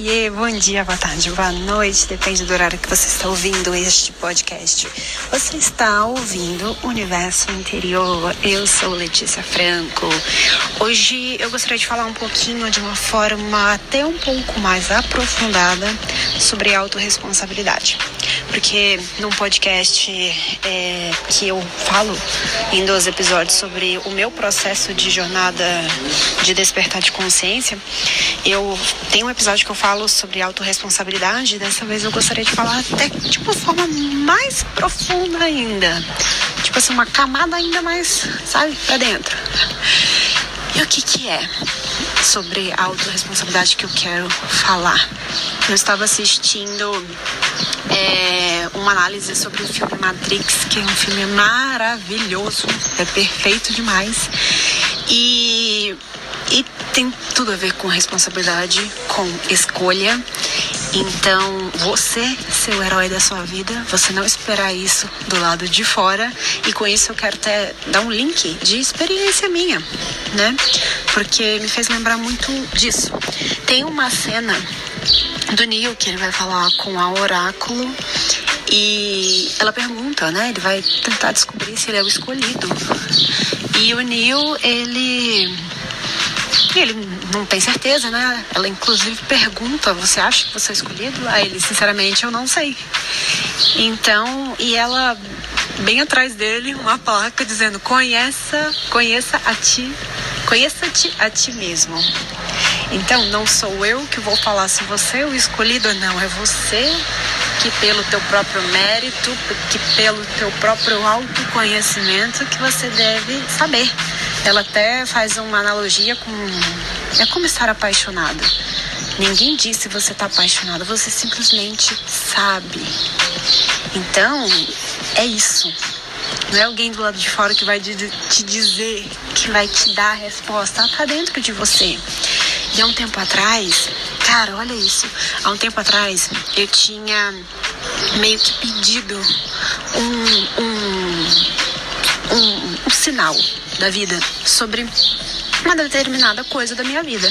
Oiê, bom dia, boa tarde, boa noite, depende do horário que você está ouvindo este podcast. Você está ouvindo Universo Interior, eu sou Letícia Franco. Hoje eu gostaria de falar um pouquinho de uma forma até um pouco mais aprofundada sobre autorresponsabilidade. Porque num podcast que eu falo em 12 episódios sobre o meu processo de jornada de despertar de consciência, eu tenho um episódio que eu falo sobre autorresponsabilidade. Dessa vez eu gostaria de falar até de uma forma mais profunda ainda. Tipo assim, uma camada ainda mais, sabe, pra dentro. E o que é sobre a autorresponsabilidade que eu quero falar? Eu estava assistindo uma análise sobre o filme Matrix, que é um filme maravilhoso, é perfeito demais. E tem tudo a ver com responsabilidade, com escolha. Então, você ser o herói da sua vida, você não esperar isso do lado de fora. E com isso eu quero até dar um link de experiência minha, né? Porque me fez lembrar muito disso. Tem uma cena do Neo que ele vai falar com a Oráculo e ela pergunta, né? Ele vai tentar descobrir se ele é o escolhido. E o Neo, ele não tem certeza, né? Ela inclusive pergunta, você acha que você é escolhido? Aí ele, sinceramente, eu não sei. Então, e ela bem atrás dele, uma placa dizendo, conheça-te a ti mesmo. Então, não sou eu que vou falar se você é o escolhido ou não, é você que pelo teu próprio mérito, que pelo teu próprio autoconhecimento que você deve saber. Ela até faz uma analogia com... É como estar apaixonado. Ninguém diz se você está apaixonado, você simplesmente sabe. Então, é isso. Não é alguém do lado de fora que vai te dizer, que vai te dar a resposta. Ela está dentro de você. E há um tempo atrás, cara, olha isso. Há um tempo atrás, eu tinha meio que pedido um sinal da vida sobre uma determinada coisa da minha vida.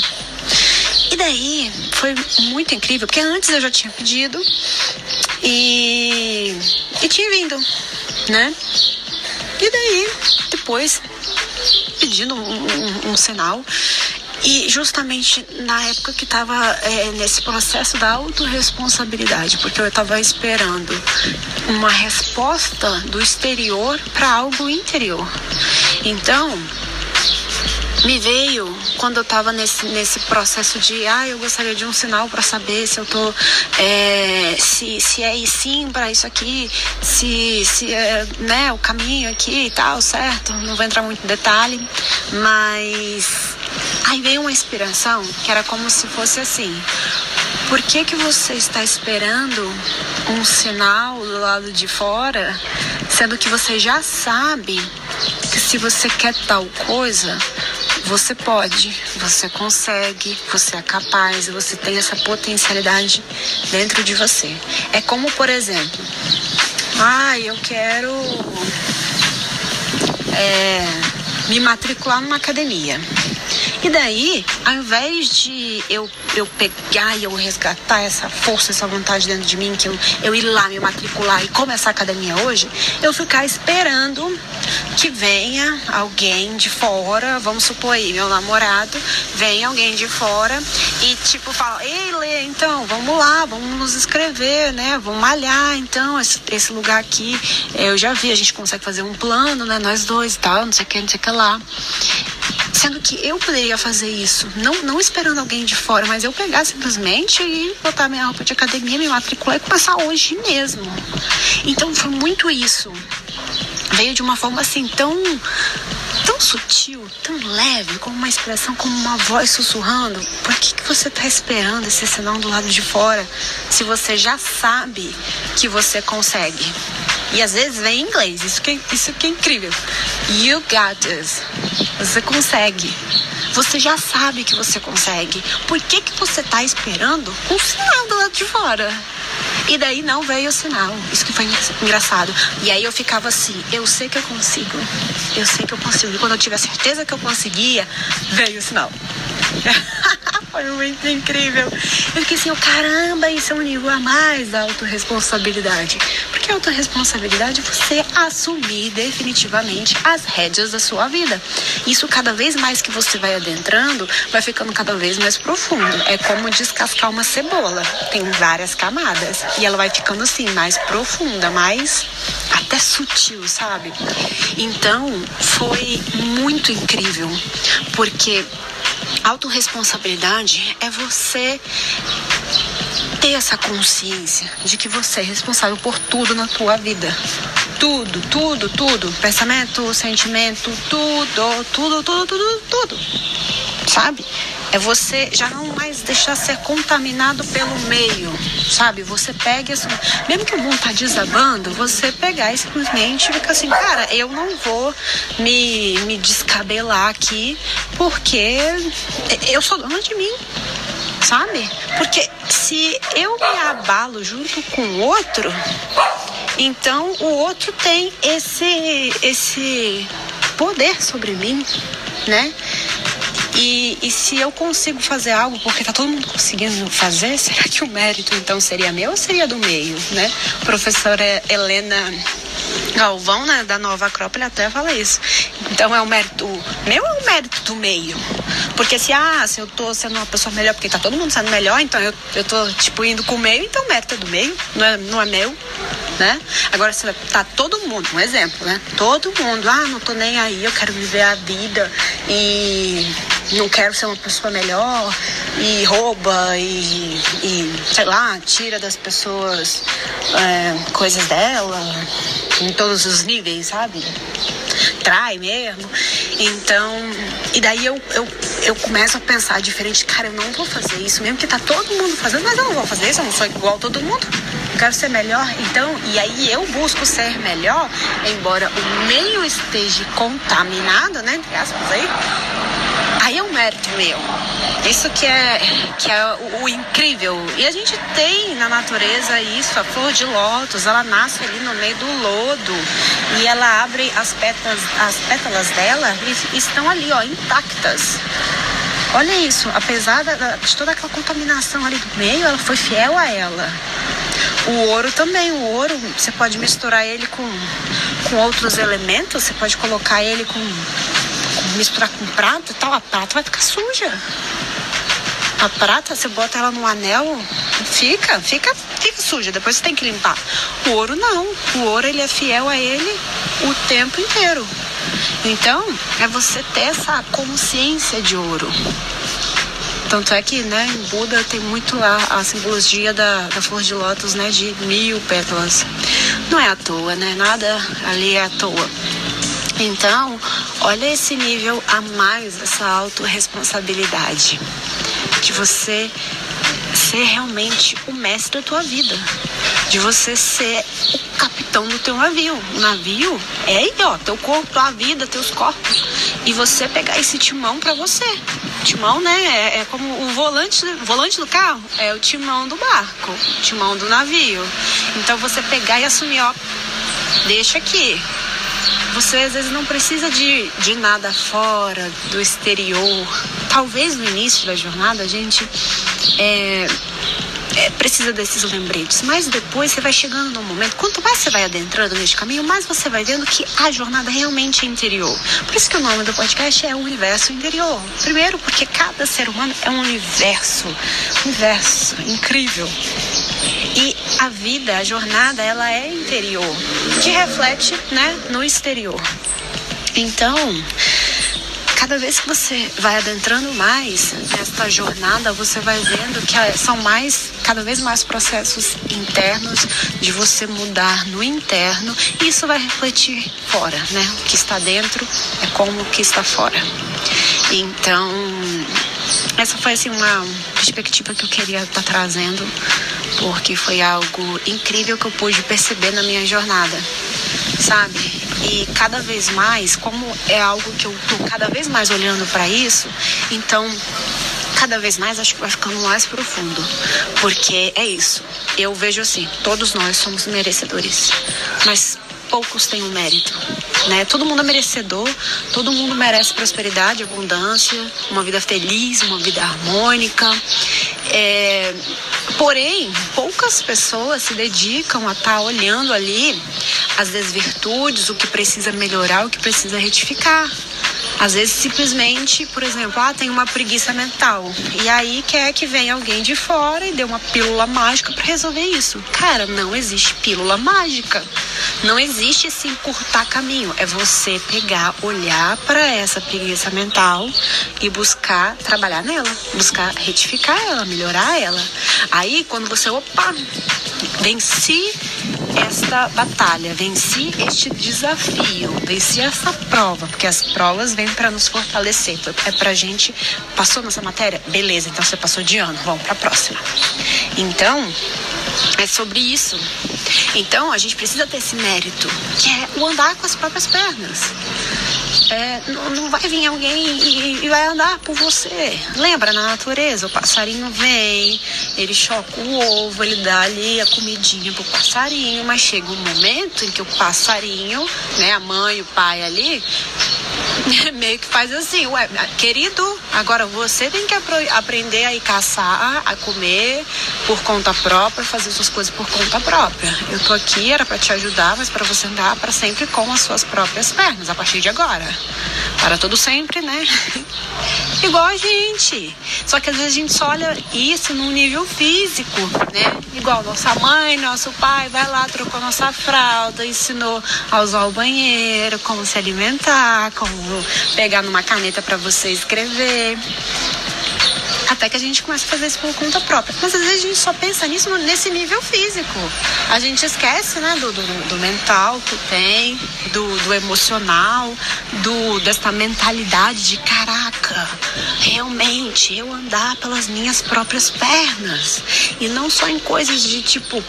E daí foi muito incrível, porque antes eu já tinha pedido e tinha vindo, né? E daí, depois, pedindo um sinal. E justamente na época que estava nesse processo da autorresponsabilidade, porque eu estava esperando uma resposta do exterior para algo interior. Então, me veio, quando eu estava nesse processo de, eu gostaria de um sinal para saber se eu tô, se é sim para isso aqui, se é, né, o caminho aqui e tal, certo? Não vou entrar muito em detalhe, mas aí veio uma inspiração que era como se fosse assim: por que você está esperando um sinal do lado de fora, sendo que você já sabe que se você quer tal coisa, você pode, você consegue, você é capaz, você tem essa potencialidade dentro de você. É como, por exemplo, eu quero me matricular numa academia. E daí, ao invés de eu pegar e eu resgatar essa força, essa vontade dentro de mim, que eu ir lá me matricular e começar a academia hoje, eu ficar esperando que venha alguém de fora, vamos supor aí, meu namorado, vem alguém de fora e tipo fala, ei Lê, então, vamos lá, vamos nos inscrever, né, vamos malhar, então, esse lugar aqui, eu já vi, a gente consegue fazer um plano, né, nós dois e tal, não sei o que lá. Sendo que eu poderia fazer isso, não esperando alguém de fora, mas eu pegar simplesmente e botar minha roupa de academia, me matricular e começar hoje mesmo. Então foi muito isso. Veio de uma forma assim tão sutil, tão leve, como uma expressão, como uma voz sussurrando. Por que você está esperando esse sinal do lado de fora, se você já sabe que você consegue? E às vezes vem em inglês, isso que é incrível. You got this. Você consegue. Você já sabe que você consegue. Por que você está esperando um sinal do lado de fora? E daí não veio o sinal. Isso que foi engraçado. E aí eu ficava assim, eu sei que eu consigo. Eu sei que eu consigo. E quando eu tive a certeza que eu conseguia, veio o sinal. Foi muito incrível. Eu fiquei assim, caramba, isso é um nível a mais da autorresponsabilidade. Porque a autorresponsabilidade é você assumir definitivamente as rédeas da sua vida. Isso cada vez mais que você vai adentrando, vai ficando cada vez mais profundo. É como descascar uma cebola. Tem várias camadas. E ela vai ficando assim, mais profunda, mais até sutil, sabe? Então, foi muito incrível. Porque autorresponsabilidade é você ter essa consciência de que você é responsável por tudo na tua vida. Tudo, tudo, tudo. Pensamento, sentimento, tudo. Sabe? É você já não mais deixar ser contaminado pelo meio, sabe? Você pega assim, mesmo que o mundo tá desabando, você pegar e simplesmente fica assim, cara, eu não vou me descabelar aqui porque eu sou dona de mim, sabe? Porque se eu me abalo junto com o outro, então o outro tem esse poder sobre mim, né? E se eu consigo fazer algo porque tá todo mundo conseguindo fazer, será que o mérito então seria meu ou seria do meio, né? A professora Helena Galvão, né, da Nova Acrópole, até fala isso. Então é o mérito meu ou o mérito do meio? Porque se eu tô sendo uma pessoa melhor porque tá todo mundo sendo melhor, então eu tô tipo indo com o meio, então o mérito é do meio, não é meu, né? Agora se tá todo mundo, um exemplo, né? Todo mundo, não tô nem aí, eu quero viver a vida e não quero ser uma pessoa melhor e rouba e sei lá, tira das pessoas coisas dela em todos os níveis, sabe? Trai mesmo. Então, e daí eu começo a pensar diferente, cara, eu não vou fazer isso, mesmo que tá todo mundo fazendo, mas eu não vou fazer isso, eu não sou igual a todo mundo, eu quero ser melhor. Então, e aí eu busco ser melhor, embora o meio esteja contaminado, né, entre aspas aí é um mérito meu. Isso que é o incrível. E a gente tem na natureza isso, a flor de lótus, ela nasce ali no meio do lodo e ela abre as pétalas dela e estão ali, ó, intactas. Olha isso, apesar de toda aquela contaminação ali do meio, ela foi fiel a ela. O ouro também, você pode misturar ele com outros elementos, você pode colocar ele misturar com prata e tal, a prata vai ficar suja. A prata, você bota ela no anel, fica suja, depois você tem que limpar. O ouro não, o ouro ele é fiel a ele o tempo inteiro. Então, é você ter essa consciência de ouro. Tanto é que, né, em Buda tem muito lá a simbologia da flor de lótus, né, de 1000 pétalas. Não é à toa, né, nada ali é à toa. Então, olha esse nível a mais, essa autorresponsabilidade. De você ser realmente o mestre da tua vida. De você ser o capitão do teu navio. O navio é aí, ó, teu corpo, tua vida, teus corpos. E você pegar esse timão pra você. Timão, né, é como o volante do carro, é o timão do barco, o timão do navio. Então você pegar e assumir, ó, deixa aqui. Você às vezes não precisa de nada fora, do exterior. Talvez no início da jornada a gente precisa desses lembretes, mas depois você vai chegando num momento, quanto mais você vai adentrando neste caminho, mais você vai vendo que a jornada realmente é interior. Por isso que o nome do podcast é o Universo Interior. Primeiro porque cada ser humano é um universo incrível. E a vida, a jornada, ela é interior, que reflete, né, no exterior. Então, cada vez que você vai adentrando mais nesta jornada, você vai vendo que são cada vez mais processos internos de você mudar no interno, e isso vai refletir fora, né? O que está dentro é como o que está fora. Então, essa foi assim uma perspectiva que eu queria estar trazendo, porque foi algo incrível que eu pude perceber na minha jornada, sabe? E cada vez mais, como é algo que eu tô cada vez mais olhando para isso, então cada vez mais acho que vai ficando mais profundo, porque é isso, eu vejo assim, todos nós somos merecedores, mas poucos têm o mérito, né? Todo mundo é merecedor, todo mundo merece prosperidade, abundância, uma vida feliz, uma vida harmônica. Porém, poucas pessoas se dedicam a estar olhando ali as desvirtudes, o que precisa melhorar, o que precisa retificar. Às vezes, simplesmente, por exemplo, tem uma preguiça mental. E aí quer que venha alguém de fora e dê uma pílula mágica para resolver isso. Cara, não existe pílula mágica. Não existe esse encurtar caminho. É você pegar, olhar para essa preguiça mental e buscar trabalhar nela. Buscar retificar ela, melhorar ela. Aí, quando você, venci esta batalha, venci este desafio, venci essa prova, porque as provas vêm para nos fortalecer, é pra gente, passou nessa matéria? Beleza, então você passou de ano, vamos pra próxima. Então, é sobre isso. Então, a gente precisa ter esse mérito, que é o andar com as próprias pernas. Não vai vir alguém e vai andar por você. Lembra, na natureza, o passarinho vem, ele choca o ovo, ele dá ali a comidinha pro passarinho, mas chega um momento em que o passarinho, né, a mãe, o pai ali, meio que faz assim, querido, agora você tem que aprender a ir caçar, a comer por conta própria, fazer suas coisas por conta própria. Eu tô aqui, era pra te ajudar, mas pra você andar pra sempre com as suas próprias pernas, a partir de agora. Para todo sempre, né? Igual a gente. Só que às vezes a gente só olha isso num nível físico, né? Igual nossa mãe, nosso pai, vai lá, trocou nossa fralda, ensinou a usar o banheiro, como se alimentar, como pegar numa caneta para você escrever. Até que a gente começa a fazer isso por conta própria. Mas às vezes a gente só pensa nisso nesse nível físico. A gente esquece, né, do mental que tem, do emocional, dessa mentalidade de caraca, realmente eu andar pelas minhas próprias pernas. E não só em coisas de tipo,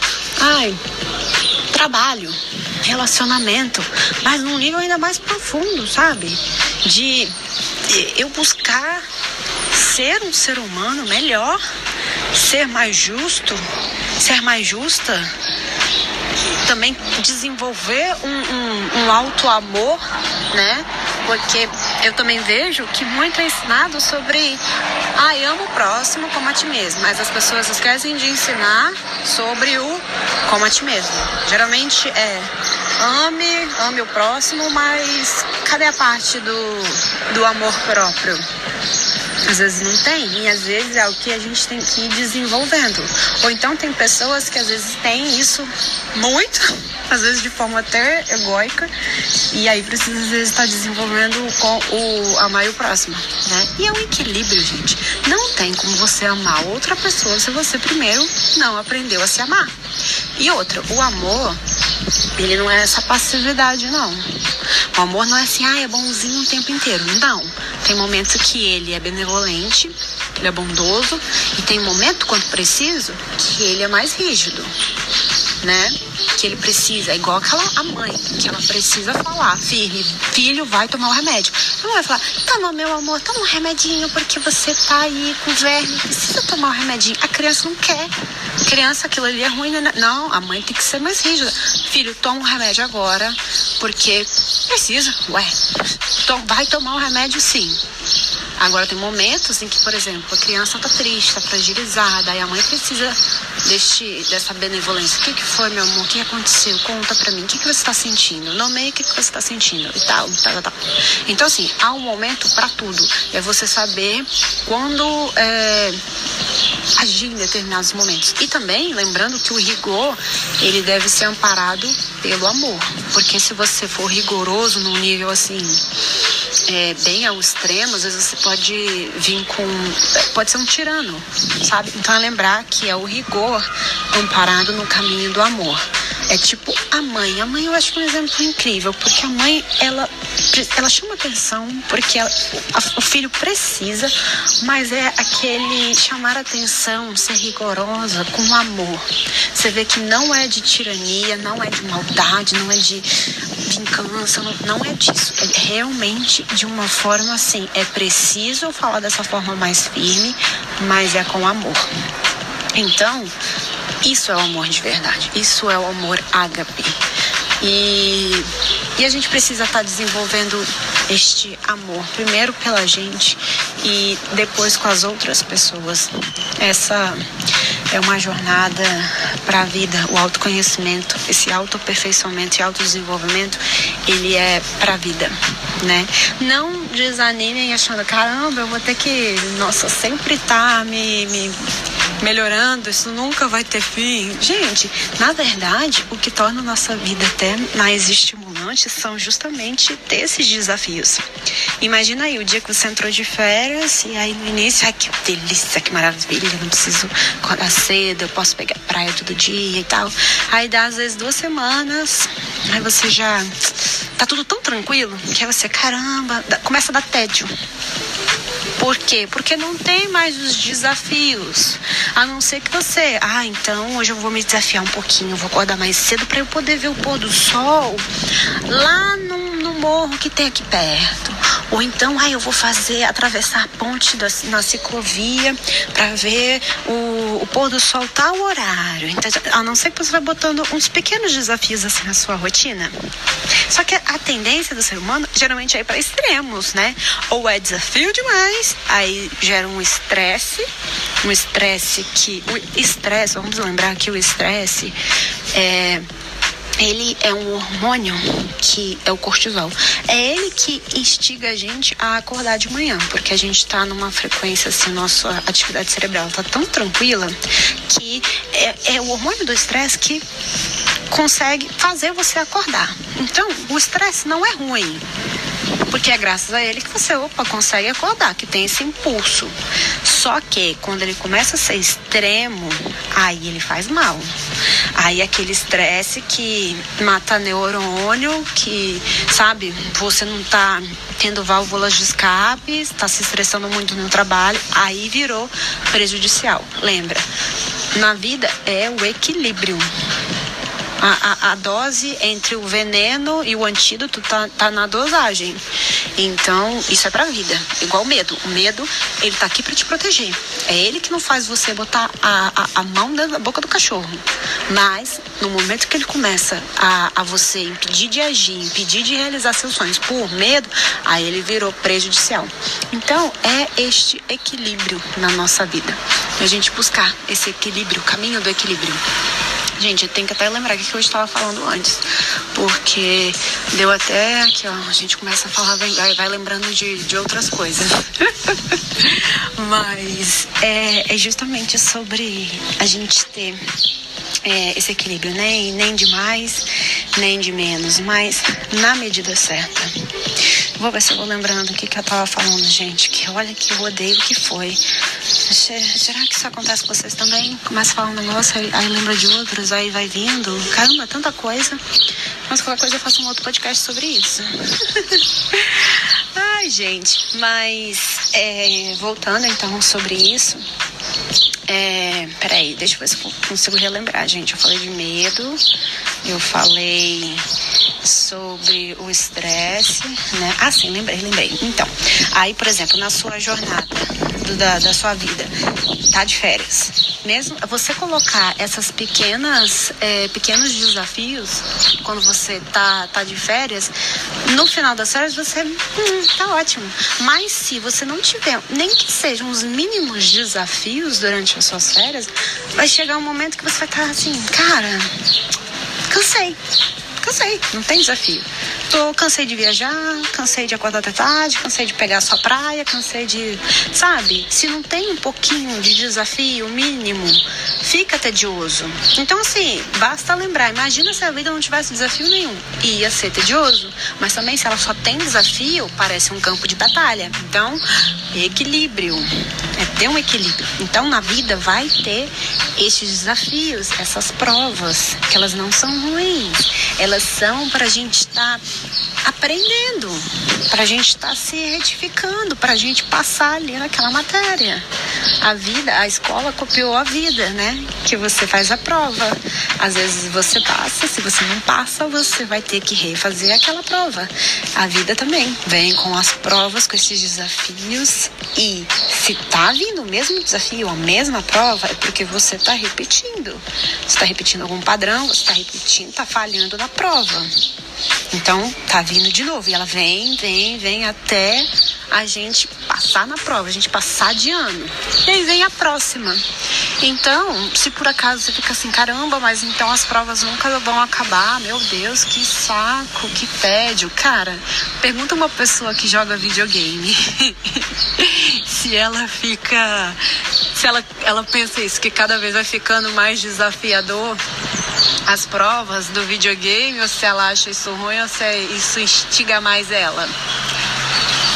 trabalho, relacionamento, mas num nível ainda mais profundo, sabe? De eu buscar ser um ser humano melhor, ser mais justo, ser mais justa, também desenvolver um auto-amor, né? Porque eu também vejo que muito é ensinado sobre ama o próximo como a ti mesmo, mas as pessoas esquecem de ensinar sobre o como a ti mesmo. Geralmente ame o próximo, mas cadê a parte do amor próprio? Às vezes não tem, e às vezes é o que a gente tem que ir desenvolvendo. Ou então tem pessoas que às vezes têm isso muito, às vezes de forma até egóica, e aí precisa às vezes estar desenvolvendo com o amar o próximo, né? E é um equilíbrio, gente. Não tem como você amar outra pessoa se você primeiro não aprendeu a se amar. E outra, o amor, ele não é essa passividade, não. O amor não é assim, é bonzinho o tempo inteiro. Não. Tem momentos que ele é benevolente, ele é bondoso, e tem momento, quando preciso, que ele é mais rígido, né? Que ele precisa, é igual a mãe, que ela precisa falar, filho, vai tomar o remédio. Não vai falar, toma meu amor, toma um remedinho, porque você tá aí com verme, precisa tomar o remedinho. A criança não quer. Criança, aquilo ali é ruim, né? Não, a mãe tem que ser mais rígida. Filho, toma um remédio agora, porque precisa. Vai tomar o remédio sim. Agora tem momentos em que, por exemplo, a criança tá triste, tá fragilizada, aí a mãe precisa dessa benevolência. O que foi, meu amor? O que aconteceu? Conta pra mim. O que você tá sentindo? Nomeia o que você tá sentindo e tal. Então, assim, há um momento pra tudo. É você saber quando agir em determinados momentos. E também, lembrando que o rigor, ele deve ser amparado pelo amor. Porque se você for rigoroso num nível assim, bem ao extremo, às vezes você pode ser um tirano, sabe? Então é lembrar que é o rigor amparado no caminho do amor. É tipo a mãe. A mãe eu acho um exemplo incrível, porque a mãe, ela chama atenção, porque o filho precisa, mas é aquele chamar atenção, ser rigorosa com amor. Você vê que não é de tirania, não é de maldade, não é de vingança, não é disso. É realmente de uma forma assim, é preciso falar dessa forma mais firme, mas é com amor. Então, isso é o amor de verdade, isso é o amor ágape. E a gente precisa estar desenvolvendo este amor, primeiro pela gente e depois com as outras pessoas. Essa é uma jornada para a vida, o autoconhecimento, esse autoaperfeiçoamento e autodesenvolvimento, ele é para a vida, né? Não desanimem achando, caramba, eu vou ter que, sempre tá me melhorando, isso nunca vai ter fim. Gente, na verdade, o que torna a nossa vida até mais estimulante são justamente esses desafios. Imagina aí, o dia que você entrou de férias e aí no início, ai que delícia, que maravilha, não preciso acordar cedo, eu posso pegar praia todo dia e tal. Aí dá às vezes 2 semanas, aí você já tá tudo tão tranquilo que aí você, caramba, começa a dar tédio. Por quê? Porque não tem mais os desafios. A não ser que você, então hoje eu vou me desafiar um pouquinho, vou acordar mais cedo para eu poder ver o pôr do sol lá no morro que tem aqui perto. Ou então, eu vou atravessar a ponte na ciclovia para ver o pôr do sol tal horário. Então, a não ser que você vai botando uns pequenos desafios assim na sua rotina. Só que a tendência do ser humano geralmente é para extremos, né? Ou é desafio demais, aí gera um estresse vamos lembrar que o estresse ele é um hormônio que é o cortisol. É ele que instiga a gente a acordar de manhã, porque a gente está numa frequência, assim, nossa atividade cerebral está tão tranquila que é o hormônio do estresse que consegue fazer você acordar. Então, o estresse não é ruim, porque é graças a ele que você, consegue acordar, que tem esse impulso. Só que quando ele começa a ser extremo, aí ele faz mal. Aí aquele estresse que mata neurônio, que, você não tá tendo válvulas de escape, está se estressando muito no trabalho, aí virou prejudicial. Lembra, na vida é o equilíbrio. A dose entre o veneno e o antídoto tá na dosagem. Então, isso é pra vida. Igual o medo. O medo, ele tá aqui pra te proteger. É ele que não faz você botar a mão dentro da boca do cachorro. Mas, no momento que ele começa a você impedir de agir, impedir de realizar seus sonhos por medo, aí ele virou prejudicial. Então, é este equilíbrio na nossa vida. A gente buscar esse equilíbrio, o caminho do equilíbrio. Gente, eu tenho que até lembrar o que eu estava falando antes, porque deu até aqui, a gente começa a falar, vai lembrando de outras coisas. Mas é justamente sobre a gente ter esse equilíbrio, né? E nem de mais, nem de menos, mas na medida certa. Vou ver se eu vou lembrando o que eu tava falando, gente, que olha que eu odeio o que foi. Será que isso acontece com vocês também? Começa a falar um negócio, aí lembra de outros, aí vai vindo. Caramba, tanta coisa. Mas qualquer coisa eu faço um outro podcast sobre isso. Ai, gente, mas voltando então sobre isso. Peraí, deixa eu ver se eu consigo relembrar, gente. Eu falei de medo, eu falei sobre o estresse, né? Sim, lembrei. Então, aí, por exemplo, na sua jornada da sua vida, tá de férias. Mesmo você colocar essas pequenos desafios, quando você tá de férias, no final das férias você, tá ótimo. Mas se você não tiver, nem que sejam os mínimos desafios durante as suas férias, vai chegar um momento que você vai estar assim, cara, cansei, não tem desafio. Cansei de viajar, cansei de acordar até tarde, cansei de pegar a sua praia, cansei de... Se não tem um pouquinho de desafio mínimo, fica tedioso. Então, assim, basta lembrar, imagina se a vida não tivesse desafio nenhum. Ia ser tedioso, mas também se ela só tem desafio, parece um campo de batalha. Então, equilíbrio. Ter um equilíbrio. Então, na vida vai ter estes desafios, essas provas, que elas não são ruins. Elas são para a gente estar aprendendo, para a gente estar se retificando, para a gente passar ali naquela matéria. A escola copiou a vida, né? Que você faz a prova. Às vezes você passa, se você não passa, você vai ter que refazer aquela prova. A vida também vem com as provas, com esses desafios e Se tá vindo o mesmo desafio, a mesma prova, é porque você tá repetindo. Você tá repetindo algum padrão, você tá repetindo, tá falhando na prova. Então, tá vindo de novo. E ela vem até a gente passar na prova, a gente passar de ano. E aí vem a próxima. Então, se por acaso você fica assim, caramba, mas então as provas nunca vão acabar, meu Deus, que saco, que tédio. Cara, pergunta uma pessoa que joga videogame se ela fica, se ela pensa isso, que cada vez vai ficando mais desafiador as provas do videogame, ou se ela acha isso ruim, ou se isso instiga mais ela.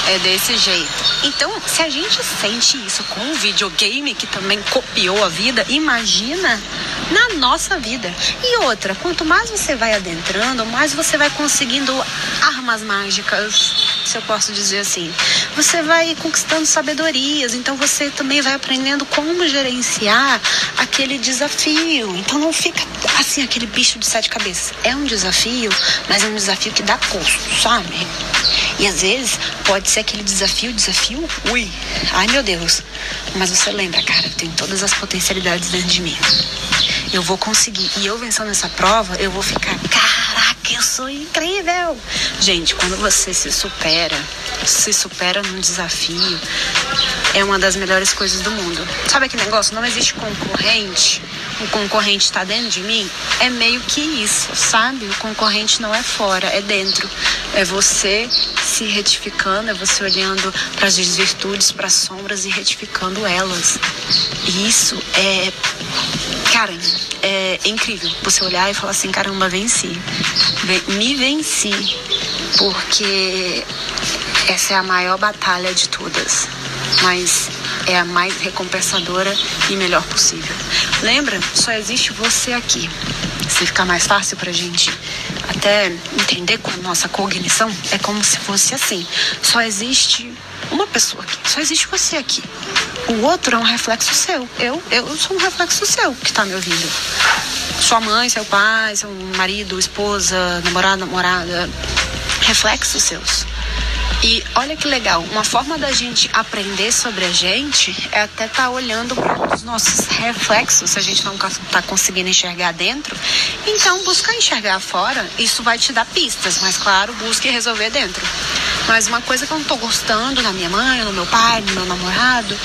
É desse jeito. Então, se a gente sente isso com o videogame, que também copiou a vida, imagina na nossa vida. E outra, quanto mais você vai adentrando, mais você vai conseguindo armas mágicas, se eu posso dizer assim. Você vai conquistando sabedorias, então você também vai aprendendo como gerenciar aquele desafio. Então não fica assim, aquele bicho de 7 cabeças. É um desafio, mas é um desafio que dá custo, sabe? E às vezes pode ser aquele desafio, ui, ai meu Deus. Mas você lembra, cara, eu tenho todas as potencialidades dentro de mim. Eu vou conseguir. E eu vencendo essa prova, eu vou ficar, caraca, eu sou incrível. Gente, quando você se supera num desafio, é uma das melhores coisas do mundo. Sabe aquele negócio? Não existe concorrente. O concorrente está dentro de mim, é meio que isso, sabe? O concorrente não é fora, é dentro. É você se retificando, é você olhando para as desvirtudes, para as sombras e retificando elas. E isso é, cara, é incrível. Você olhar e falar assim, caramba, venci. Me venci, porque essa é a maior batalha de todas. Mas é a mais recompensadora e melhor possível. Lembra? Só existe você aqui. Se ficar mais fácil pra gente até entender com a nossa cognição, é como se fosse assim. Só existe uma pessoa aqui. Só existe você aqui. O outro é um reflexo seu. Eu sou um reflexo seu que tá me ouvindo. Sua mãe, seu pai, seu marido, esposa, namorada. Reflexos seus. E olha que legal, uma forma da gente aprender sobre a gente é até estar olhando para os nossos reflexos, se a gente não está conseguindo enxergar dentro. Então, busca enxergar fora, isso vai te dar pistas, mas claro, busque resolver dentro. Mas uma coisa que eu não estou gostando na minha mãe, no meu pai, no meu namorado,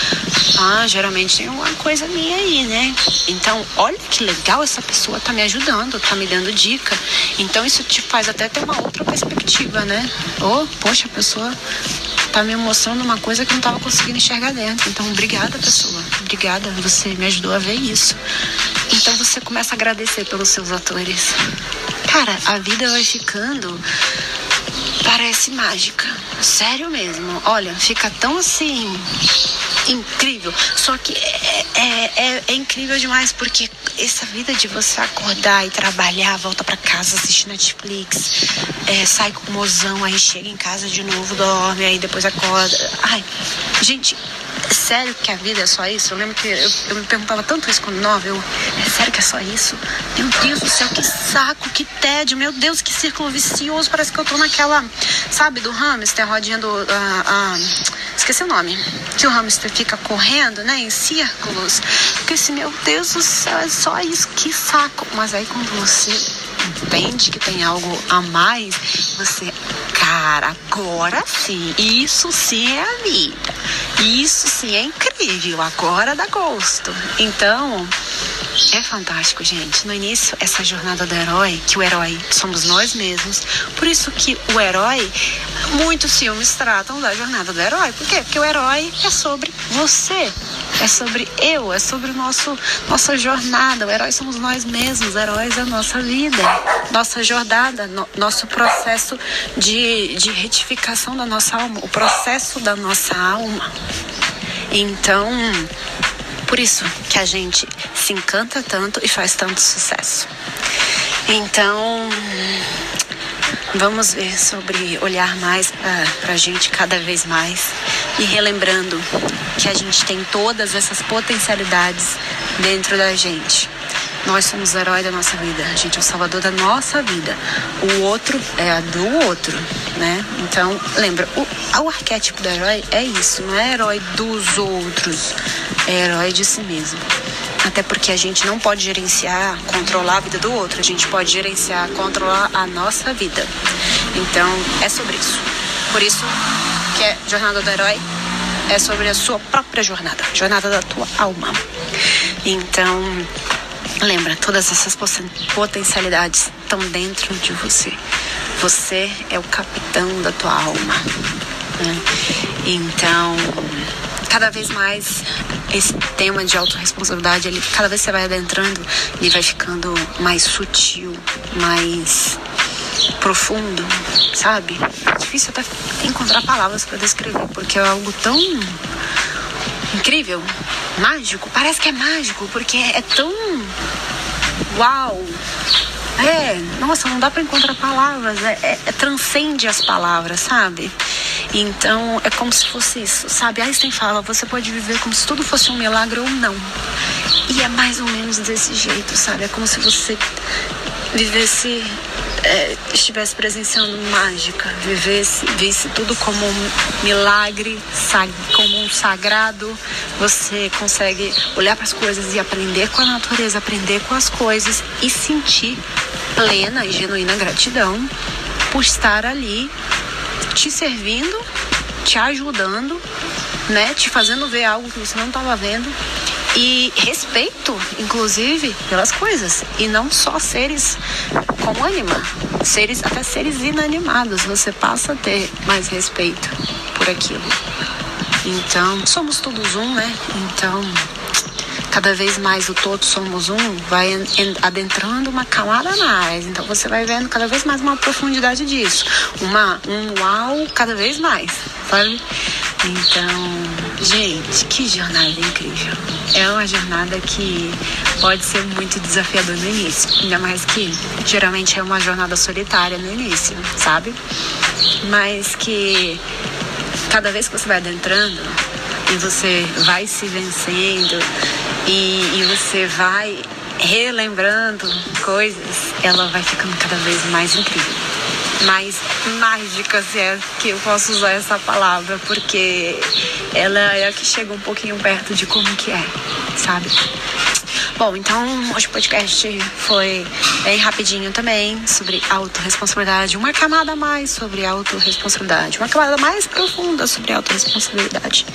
geralmente tem uma coisa minha aí, né? Então, olha que legal, essa pessoa tá me ajudando, tá me dando dica. Então, isso te faz até ter uma outra perspectiva, né? Poxa, a pessoa tá me mostrando uma coisa que eu não tava conseguindo enxergar dentro. Então, obrigada, pessoa. Obrigada, você me ajudou a ver isso. Então, você começa a agradecer pelos seus atores. Cara, a vida vai ficando... parece mágica, sério mesmo. Olha, fica tão assim incrível. Só que é incrível demais, porque essa vida de você acordar e trabalhar, volta pra casa, assistir Netflix, sai com o mozão, aí chega em casa de novo, dorme, aí depois acorda. Ai, gente, é sério que a vida é só isso? Eu lembro que eu me perguntava tanto isso quando nova. É sério que é só isso? Meu Deus do céu, que saco, que tédio. Meu Deus, que círculo vicioso. Parece que eu tô naquela, sabe, do hamster, rodinha do... esqueci o nome. Que o hamster fica correndo, né, em círculos. Porque assim, meu Deus do céu, é só isso, que saco. Mas aí quando você entende que tem algo a mais, você... cara, agora sim, isso sim é a vida, isso sim é incrível, agora dá gosto. Então, é fantástico, gente. No início, essa jornada do herói, que o herói somos nós mesmos, por isso que o herói, muitos filmes tratam da jornada do herói. Por quê? Porque o herói é sobre você, é sobre eu, é sobre nossa jornada. O herói somos nós mesmos, heróis da nossa vida, nossa jornada, nosso processo de retificação da nossa alma, o processo da nossa alma. Então, por isso que a gente se encanta tanto e faz tanto sucesso. Então, vamos ver sobre olhar mais pra gente cada vez mais e relembrando que a gente tem todas essas potencialidades dentro da gente. Nós somos o herói da nossa vida, a gente é o salvador da nossa vida. O outro é a do outro. né? Então, lembra, o arquétipo do herói é isso, não é herói dos outros, é herói de si mesmo. Até porque a gente não pode gerenciar, controlar a vida do outro, a gente pode gerenciar, controlar a nossa vida. Então, é sobre isso. Por isso que é Jornada do Herói, é sobre a sua própria jornada da tua alma. Então, lembra, todas essas potencialidades estão dentro de você. Você é o capitão da tua alma, né? Então, cada vez mais esse tema de autorresponsabilidade, ele, cada vez que você vai adentrando, ele vai ficando mais sutil, mais profundo, sabe? É difícil até encontrar palavras para descrever, porque é algo tão incrível, mágico. Parece que é mágico, porque é tão uau. Nossa, não dá para encontrar palavras, transcende as palavras, sabe? Então, é como se fosse isso, sabe? Einstein fala, você pode viver como se tudo fosse um milagre ou não. E é mais ou menos desse jeito, sabe? É como se você vivesse, estivesse presenciando mágica, visse tudo como um milagre, como um sagrado. Você consegue olhar para as coisas e aprender com a natureza, aprender com as coisas e sentir plena e genuína gratidão por estar ali te servindo, te ajudando, né? Te fazendo ver algo que você não estava vendo. E respeito, inclusive, pelas coisas. E não só seres como anima, até seres inanimados. Você passa a ter mais respeito por aquilo. Então, somos todos um, né? Então, cada vez mais o todos somos um vai adentrando uma camada a mais. Então, você vai vendo cada vez mais uma profundidade disso. Um uau cada vez mais, sabe? Então, gente, que jornada incrível. É uma jornada que pode ser muito desafiadora no início. Ainda mais que geralmente é uma jornada solitária no início, sabe? Mas que cada vez que você vai adentrando e você vai se vencendo e você vai relembrando coisas, ela vai ficando cada vez mais incrível. Mais mágica, se é que eu posso usar essa palavra, porque ela é a que chega um pouquinho perto de como que é, sabe? Bom, então hoje o podcast foi bem rapidinho também, sobre autorresponsabilidade, uma camada a mais sobre autorresponsabilidade, uma camada mais profunda sobre autorresponsabilidade.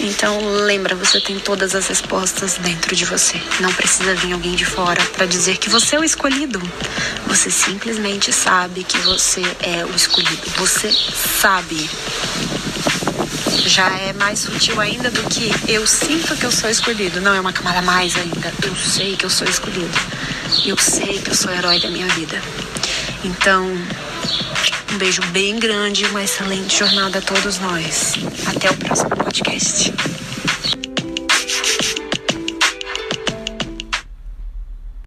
Então lembra, você tem todas as respostas dentro de você, não precisa vir alguém de fora para dizer que você é o escolhido. Você simplesmente sabe que você é o escolhido, você sabe. Já é mais sutil ainda do que eu sinto que eu sou escolhido. Não, é uma camada mais ainda. Eu sei que eu sou escolhido. Eu sei que eu sou o herói da minha vida. Então, um beijo bem grande e uma excelente jornada a todos nós. Até o próximo podcast.